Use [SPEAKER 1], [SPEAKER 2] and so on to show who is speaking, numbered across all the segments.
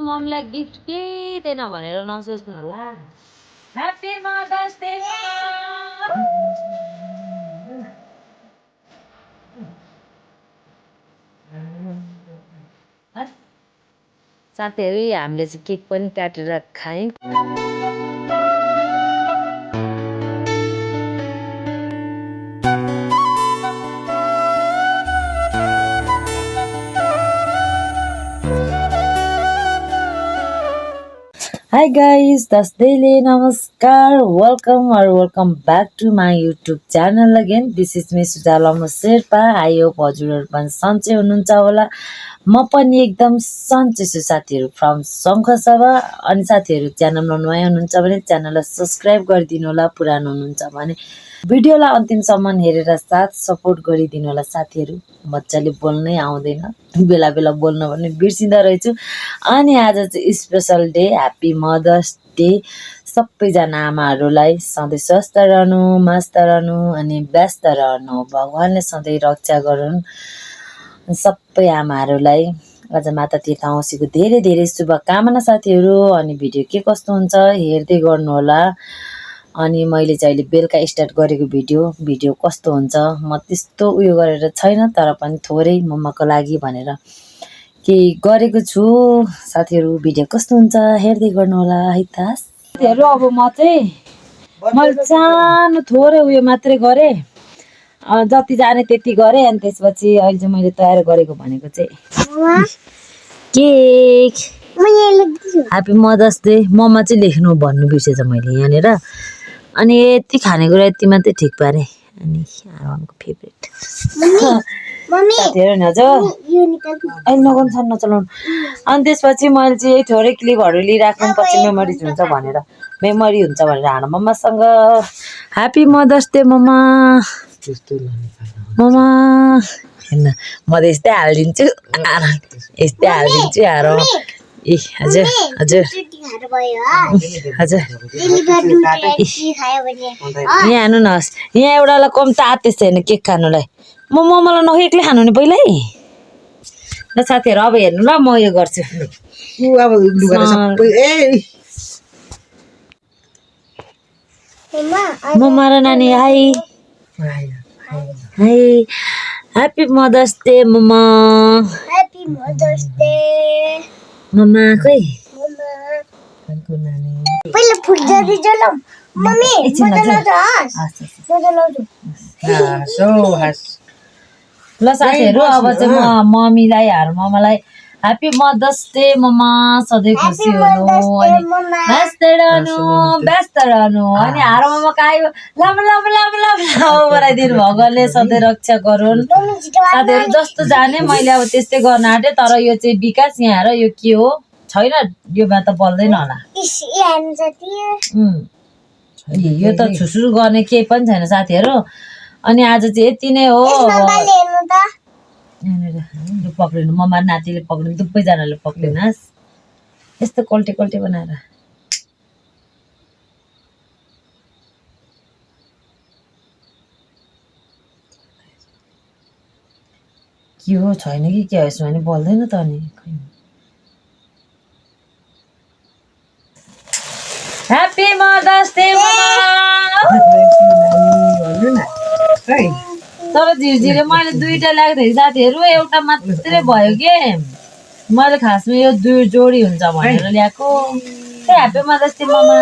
[SPEAKER 1] मम्मीलाई गिफ्ट केही दिएन भनेर नसोच्नु होला। Happy mother's day. साथीहरू हामीले चाहिँ केक पनि काटेर खायौँ। Hi guys, Tasdele Namaskar. Welcome back to my YouTube channel again. This is me Sujala Sherpa. I hope हजुरहरु पनि सन्चै हुनुहुन्छ होला। म पनि एकदम सन्चै छु साथीहरु फ्रम शंखसभा। अनि साथीहरु च्यानलमा नयाँ हुनुहुन्छ भने च्यानललाई सब्स्क्राइब गरिदिनु होला। पुरानो हुनुहुन्छ भने भिडियोलाई अन्तिमसम्म हेरेर साथ सपोर्ट गरिदिनु होला साथीहरु। मज्जाले बोल्नै आउँदैन, बेला बेला बोल्न पनि बिर्सिँदा रहेछु। अनि आज चाहिँ special day, happy mother's day. सबैजना आमाहरूलाई सधैँ स्वस्थ रहनु, मस्त रहनु अनि व्यस्त रहनु। भगवानले सधैँ रक्षा गरून् सबै आमाहरूलाई। आज माता तीर्थ औँसीको धेरै धेरै शुभकामना साथीहरु। अनि भिडियो के कस्तो हुन्छ हेर्दै गर्नु होला। अनि मैले चाहिँ अहिले बेलुका स्टार्ट गरेको भिडियो कस्तो हुन्छ म त्यस्तो उयो गरेर छैन, तर पनि थोरै मम्माको लागि भनेर केही गरेको छु साथीहरु। भिडियो कस्तो हुन्छ हेर्दै गर्नु होला है त साथीहरु। अब म चाहिँ मैले सानो थोरै उयो मात्रै गरे, जति जाने त्यति गरे। अनि त्यसपछि अहिले चाहिँ मैले तयार गरेको भनेको चाहिँ केक। Happy mother's day. मम्मा चाहिँ लेख्नु भन्नु बिर्सेछ मैले यहाँनिर। अनि यति खानेकुरा यति मात्रै ठिक पारे। अनि आरामको फेभरेट साथीहरु नचलाउनु। अनि त्यसपछि मैले चाहिँ यही थोरै क्लिपहरू लिइराख्नु, पछि मेमोरिज हुन्छ भनेर हान मम्मासँग। ह्याप्पी मदर्स डे मम्मा। मम्मा हेर्न म त यस्तै हालिदिन्छु, यस्तै हालिदिन्छु आरो। ए हजुर हजुर हजुर यहाँ हान्नु न होस्। यहाँ एउटालाई कम त आतेछ हेर्नु केक खानुलाई। म मम्मालाई नख एक्लै खानु नि पहिल्यै। ल साथीहरु अब हेर्नु ल, म यो गर्छु। मम्मा र नानी hi hi. Happy mother's day मम्मा। ह्याप्पी मदर्स डे मम्मा। खोइ पहिला फुल जल्दी जलाऊ मम्मी। ल साथीहरु अब चाहिँ म मम्मीलाई मम्मालाई ह्याप्पी मदर्स डे मम्मा। सधैँ खुसी हुनु अनि व्यस्त रहनु अनि मम्माको आयो लामो लामो लामो लामो लामो बनाइदिनु। भगवानले सधैँ रक्षा गरून् साथीहरु। जस्तो जाने मैले अब त्यस्तै गर्न आँटे। तर यो चाहिँ विकास यहाँ र यो के हो छैन, यो मा त बल्दैन होला। यो त छुसुरु गर्ने केही पनि छैन साथीहरु। अनि आज चाहिँ यति नै हो। पक्रिनु मम्मा नातिले पक्रिनु, दुवैजनाले पक्रिनुहोस्। यस्तो कल्टे कल्टे बनाएर के हो छैन कि के हो यसमा नि बल्दैन त। अनि ह्याप्पी मदर्स डे मम्मा। तर झिर्झिरले मैले दुईटा ल्याएको साथीहरु, एउटा मात्रै भयो के। मैले खासमा यो दुई जोडी हुन्छ भनेर ल्याएको। ह्याप्पी मदर्स डे मम्मा।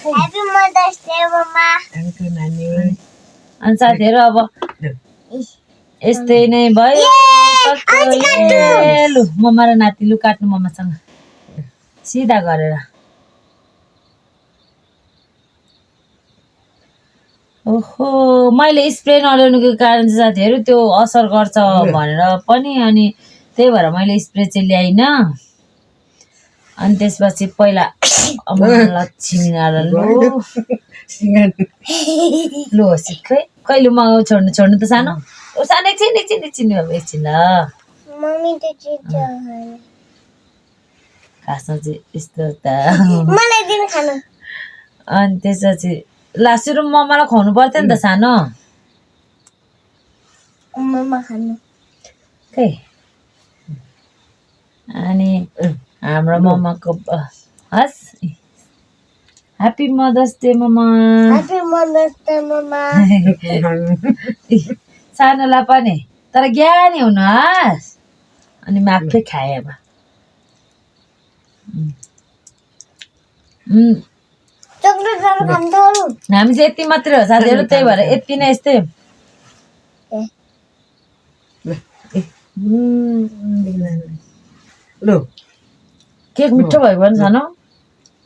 [SPEAKER 1] ह्याप्पी मदर्स डे मम्मा। अनि साथीहरु अब यस्तै नै भयो। लु मम्मा र नाति लु काट्नु मम्मासँग सिधा गरेर। ओहो मैले स्प्रे नल्याउनुको कारण चाहिँ साथीहरु त्यो असर गर्छ भनेर पनि, अनि त्यही भएर मैले स्प्रे चाहिँ ल्याइन। अनि त्यसपछि पहिला लक्ष्मी नारायण लु सिक्कै कहिले म छोड्नु त सानो सानो एकछिन अब एकछिन ल मम्मी त खासमा चाहिँ यस्तो त मलाई दिन खानु। अनि त्यसपछि ला सुरु मम्मालाई खुवाउनु पर्थ्यो नि त सानो। मम्मा खानु खै। अनि हाम्रो मम्माको हस् ह्यापी मदर्स डे मम्मा सानोलाई पनि तर ज्ञानी हुनुहोस् अनि म आफै खाएँ अब हामी चाहिँ यति मात्रै हो साथीहरू त्यही भएर यति नै यस्तै केक मिठो भयो भने सानो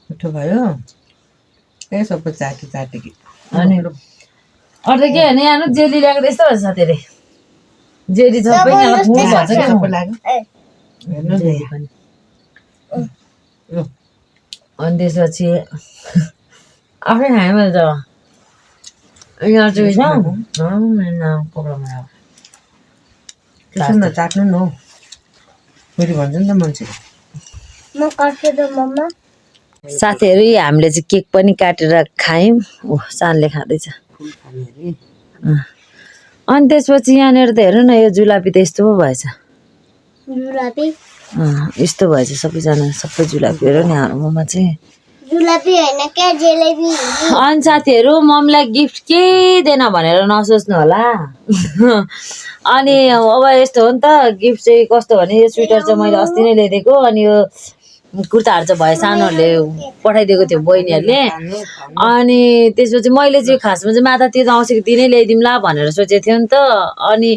[SPEAKER 2] मिठो भयो ए सबै चाटी
[SPEAKER 1] अनि अरू त के होइन यहाँ जेली ल्याएको त यस्तो भन्छ साथीहरू जेली सबै अनि त्यसपछि आफै खाएँ मैले त यहाँ चाहिँ
[SPEAKER 2] चाट्नु न हौ फेरि भन्छ नि त मान्छे
[SPEAKER 1] साथीहरू हामीले चाहिँ केक पनि काटेर खायौँ सानले खाँदैछ अनि त्यसपछि यहाँनिर त हेर्नु न यो जुलापी त यस्तो पो भएछ यस्तो भएछ सबैजना सबै जुलापीहरू नि हाम्रोमा चाहिँ अनि साथीहरू मम्मीलाई गिफ्ट केही दिएन भनेर नसोच्नु होला अनि अब यस्तो हो नि त गिफ्ट चाहिँ कस्तो भने यो स्वेटर चाहिँ मैले अस्ति नै ल्याइदिएको अनि यो कुर्ताहरू चाहिँ भयो सानोहरूले पठाइदिएको थियो बहिनीहरूले अनि त्यसपछि मैले चाहिँ खासमा चाहिँ माता त्यो त औँसीको दिनै ल्याइदिउँला भनेर सोचेको थियो नि त अनि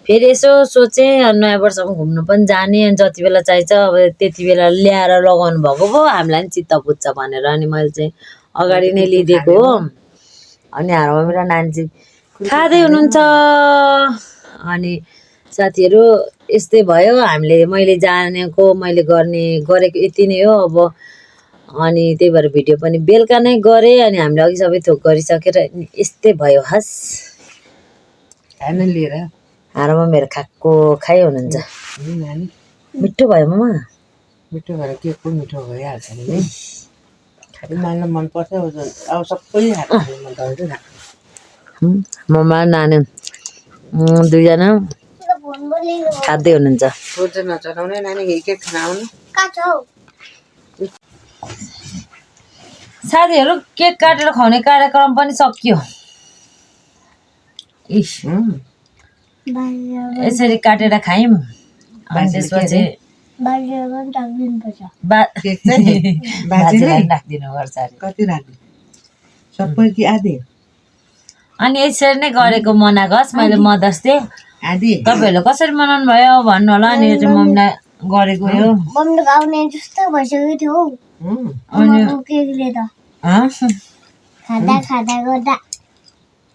[SPEAKER 1] फेरि यसो सोचेँ नयाँ वर्षमा घुम्नु पनि जाने अनि जति बेला चाहिन्छ अब त्यति बेला ल्याएर लगाउनु भएको पो हामीलाई पनि चित्त बुझ्छ भनेर अनि मैले चाहिँ अगाडि नै लिइदिएको हो अनि हाम्रोमा मेरो नानी चाहिँ खाँदै हुनुहुन्छ अनि साथीहरू यस्तै भयो मैले जानेको मैले गरेको यति नै हो अब अनि त्यही भएर भिडियो पनि बेलुका नै गरेँ अनि हामीले अघि सबै थोक गरिसकेर यस्तै भयो हस्
[SPEAKER 2] खाना लिएर
[SPEAKER 1] हाम्रोमा मेरो खाएको खाइ हुनुहुन्छ मिठो भयो मामा
[SPEAKER 2] मिठो भएर केक पनि मिठो भइहाल्छ नि नानीलाई मनपर्छ अब सबै
[SPEAKER 1] ममा नानी दुईजना खाँदै हुनुहुन्छ
[SPEAKER 2] नचलाउने नानी केक खान आउनु
[SPEAKER 1] साथीहरू केक काटेर खुवाउने कार्यक्रम पनि सकियो यसरी काटेर खायौँ अनि त्यसपछि राखिदिनु पर्छ
[SPEAKER 2] कति राख्नु सबै कि आधी
[SPEAKER 1] अनि यसरी नै गरेको मनाएको होस् मैले मदर्स डे
[SPEAKER 2] आधी
[SPEAKER 1] तपाईँहरूले कसरी मनाउनु भयो भन्नु होला अनि यो चाहिँ मम्मीलाई गरेको यो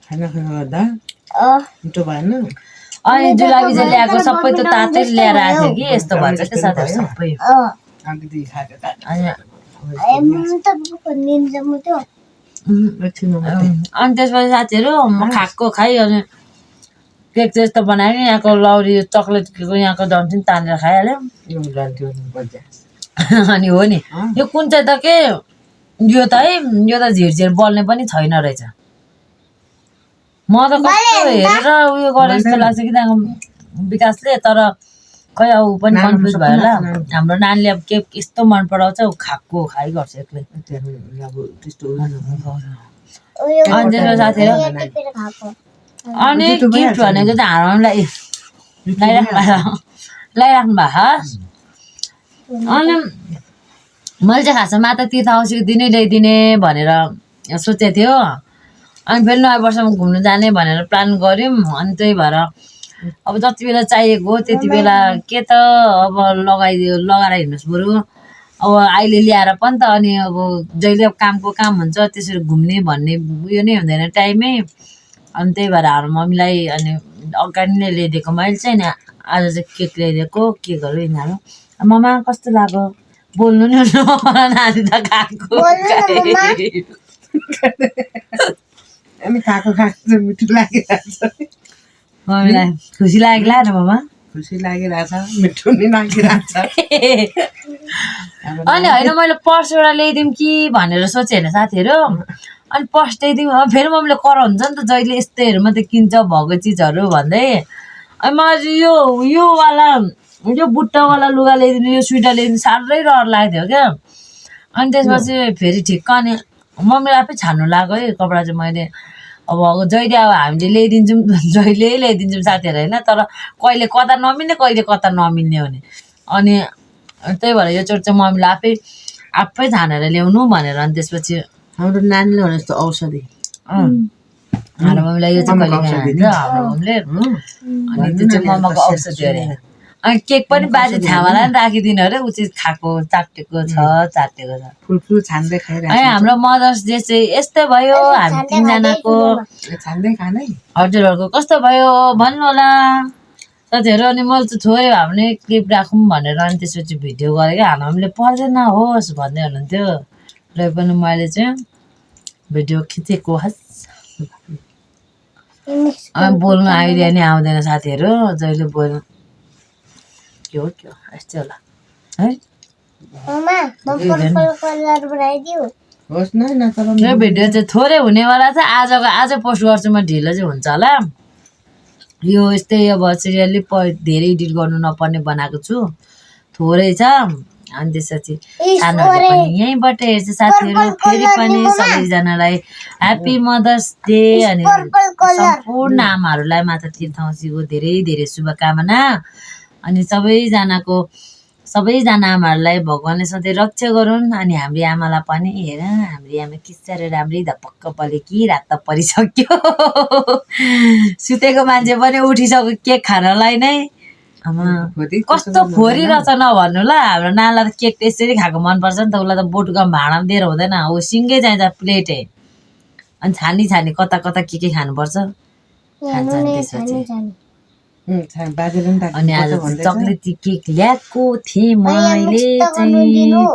[SPEAKER 2] खाना खाँदा मिठो भएन
[SPEAKER 1] अनि जुलाबी चाहिँ ल्याएको सबै त तातै ल्याएर आएको थियो कि यस्तो भन्छ क्या साथीहरू सबै अनि त्यसपछि साथीहरू खाएको खाइ अनि केक चाहिँ यस्तो बनायो यहाँको लौरी चक्लेट केकको यहाँको डन्ठिन तानेर खाइहाल्यो अनि हो नि यो कुन चाहिँ त के यो त झिरझिर बल्ने पनि छैन रहेछ म त कस्तो हेरेर उयो गरे जस्तो लाग्छ कि त्यहाँको विकासले तर खै अब पनि कन्फ्युज भयो होला हाम्रो नानीले अब केक यस्तो मन पराउँछ ऊ खाएको खाइ गर्छ एक्लै साथीहरू अनि गिफ्ट भनेको चाहिँ हाम्रोलाई लगाइराख्नु भएको अनि मैले चाहिँ खासमा माता तीर्थ औँसीको दिनै ल्याइदिने भनेर सोचेको थियो अनि फेरि नयाँ वर्षमा घुम्नु जाने भनेर प्लान गऱ्यौँ अनि त्यही भएर अब जति बेला चाहिएको हो त्यति बेला के त अब लगाएर हिँड्नुहोस् बरु अब अहिले ल्याएर पनि त अनि अब जहिले कामको काम हुन्छ त्यसरी घुम्ने भन्ने उयो नै हुँदैन टाइमै अनि त्यही भएर हाम्रो मम्मीलाई अनि अगाडि नै ल्याइदिएको मैले चाहिँ नि आज चाहिँ केक ल्याइदिएको केकहरू यिनीहरू ममा कस्तो लाग्यो बोल्नु नि नानी त खाएको
[SPEAKER 2] मिठो लागिरहेछ
[SPEAKER 1] मम्मीलाई खुसी लाग्ला न ममा
[SPEAKER 2] खुसी लागिरहेछ मिठो नि लागिरहेछ
[SPEAKER 1] अनि होइन मैले पर्स एउटा ल्याइदिउँ कि भनेर सोचेँ होइन साथीहरू अनि पर्स ल्याइदिउँ फेरि मम्मीले कराउँछ नि त जहिले यस्तैहरू मात्रै किन्छ भएको चिजहरू भन्दै अनि मलाई चाहिँ योवाला यो बुट्टावाला लुगा ल्याइदिनु यो स्वेटर ल्याइदिनु साह्रै रहर लाग्थ्यो क्या। अनि त्यसपछि फेरि ठिक्क अनि मम्मीलाई आफै छान्नु लाग्यो है कपडा चाहिँ मैले। अब जहिले अब हामीले ल्याइदिन्छौँ जहिले ल्याइदिन्छौँ साथीहरू होइन, तर कहिले कता नमिल्ने कहिले कता नमिल्ने हुने। अनि त्यही भएर यो चोटि चाहिँ मम्मीलाई आफै छानेर ल्याउनु भनेर। अनि त्यसपछि
[SPEAKER 2] हाम्रो नानीले भने जस्तो औषधि
[SPEAKER 1] हाम्रो मम्मीलाई यो चाहिँ कहिले खान्छ हाम्रो मम्मीले। अनि त्यो चाहिँ मम्माको औषधि अरे। अनि केक पनि बाजे छामालाई पनि राखिदिनु अरे, ऊ चाहिँ खाएको चाटेको छ।
[SPEAKER 2] फुल छान्दै खाइरहेको
[SPEAKER 1] है हाम्रो मदर्स डे चाहिँ यस्तै भयो हामी तिनजनाको।
[SPEAKER 2] छान्दै खानै
[SPEAKER 1] हजुरहरूको कस्तो भयो भन्नु होला साथीहरू। अनि मैले चाहिँ थोरै भए पनि क्लिप राखौँ भनेर अनि त्यसपछि भिडियो गरेँ क्या। हाम्रो मम्मीले पर्दैन होस् भन्दै हुनुहुन्थ्यो, र पनि मैले चाहिँ भिडियो खिचेको हस्। बोल्नु आइडिया नि आउँदैन साथीहरू, जहिले बोल्नु के हो यस्तै होला है।
[SPEAKER 2] होस् न तर
[SPEAKER 1] यो भिडियो चाहिँ थोरै हुनेवाला छ। आज पोस्ट गर्छु म, ढिलो चाहिँ हुन्छ होला। यो यस्तै अब सिरियल्ली धेरै एडिट गर्नु नपर्ने बनाएको छु, थोरै छ। अनि त्यसपछि सानोहरूले पनि यहीँबाट हेर्छ साथीहरू। फेरि पनि सबैजनालाई ह्याप्पी मदर्स डे। अनि सम्पूर्ण आमाहरूलाई माता तीर्थौसीको धेरै धेरै शुभकामना। अनि सबैजना आमाहरूलाई भगवान्ले सधैँ रक्षा गरून्। अनि हाम्रो आमालाई पनि हेर, हाम्रो आमा किसारे राम्रै धपक्क पले कि रात त परिसक्यो सुतेको मान्छे पनि उठिसक्यो केक खानलाई नै। आमा कस्तो फोरी रहेछ नभन्नु ल। हाम्रो नानीलाई त केक त्यसरी खाएको मनपर्छ नि त, उसलाई त बोटुका भाँडामा दिएर हुँदैन, ऊ सिङ्गै चाहिन्छ प्लेटै। अनि छानी कता कता के खानुपर्छ खान्छ। अनि आज चक्लेटी केक ल्याएको थिएँ मैले चाहिँ।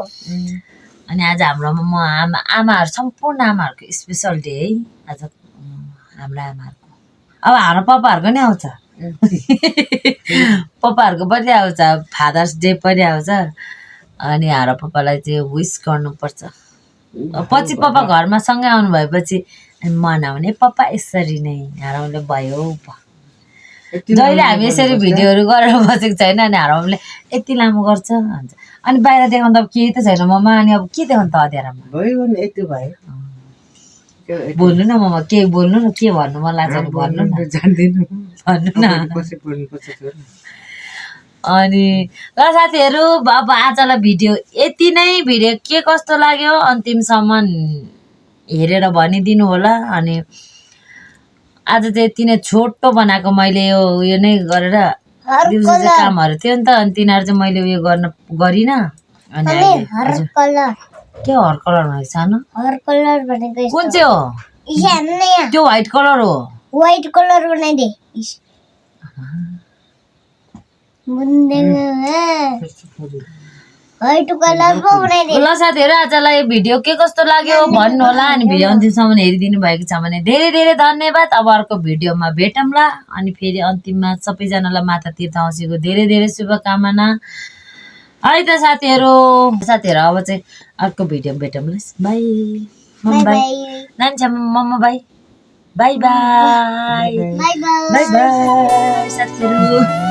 [SPEAKER 1] अनि आज हाम्रोमा आमाहरू सम्पूर्ण आमाहरूको स्पेसल डे है आज। हाम्रो आमाहरूको अब हाम्रो पापाहरूको नि आउँछ पापाहरूको पनि आउँछ, फादर्स डे पनि आउँछ। अनि हाम्रो पापालाई चाहिँ विस गर्नुपर्छ। पछि पापा घरमा सँगै आउनु भएपछि मनाउने पापा यसरी नै हाम्रो भयो। जहिले हामी यसरी भिडियोहरू गरेर बसेको छैन। अनि हाम्रो यति लामो गर्छ भन्छ। अनि बाहिर देखाउनु त अब केही त छैन मम्मा, अनि अब के देखाउनु त अँध्यारोमा
[SPEAKER 2] भयो नि यति भयो।
[SPEAKER 1] बोल्नु न मम्मा, के बोल्नु न, के भन्नु मन लाग्छ भने भन्नु न,
[SPEAKER 2] जान्दिनँ
[SPEAKER 1] भन्नु न। अनि ल साथीहरू अब आजलाई भिडियो यति नै। भिडियो के कस्तो लाग्यो अन्तिमसम्म हेरेर भनिदिनु होला। अनि आज चाहिँ यति नै छोटो बनाएको मैले, यो नै गरेर दिउँसो चाहिँ कामहरू थियो नि त, अनि तिनीहरू चाहिँ मैले उयो गरिनँ। अनि के हर कलर भनेको सानो कुन चाहिँ हो? त्यो व्हाइट कलर हो।
[SPEAKER 3] व्हाइट कलर बनाइदे।
[SPEAKER 1] ल साथीहरू आजलाई भिडियो के कस्तो लाग्यो भन्नु होला। अनि भिडियो अन्तिमसम्म हेरिदिनु भएको छ भने धेरै धेरै धन्यवाद। अब अर्को भिडियोमा भेटौँला। अनि फेरि अन्तिममा सबैजनालाई माता तीर्थौसीको धेरै धेरै शुभकामना है त साथीहरू। अब चाहिँ अर्को भिडियो भेटौँला। बाई मम्मा, बाई नानी मम्मा, bye bye bye bye bye साथीहरू।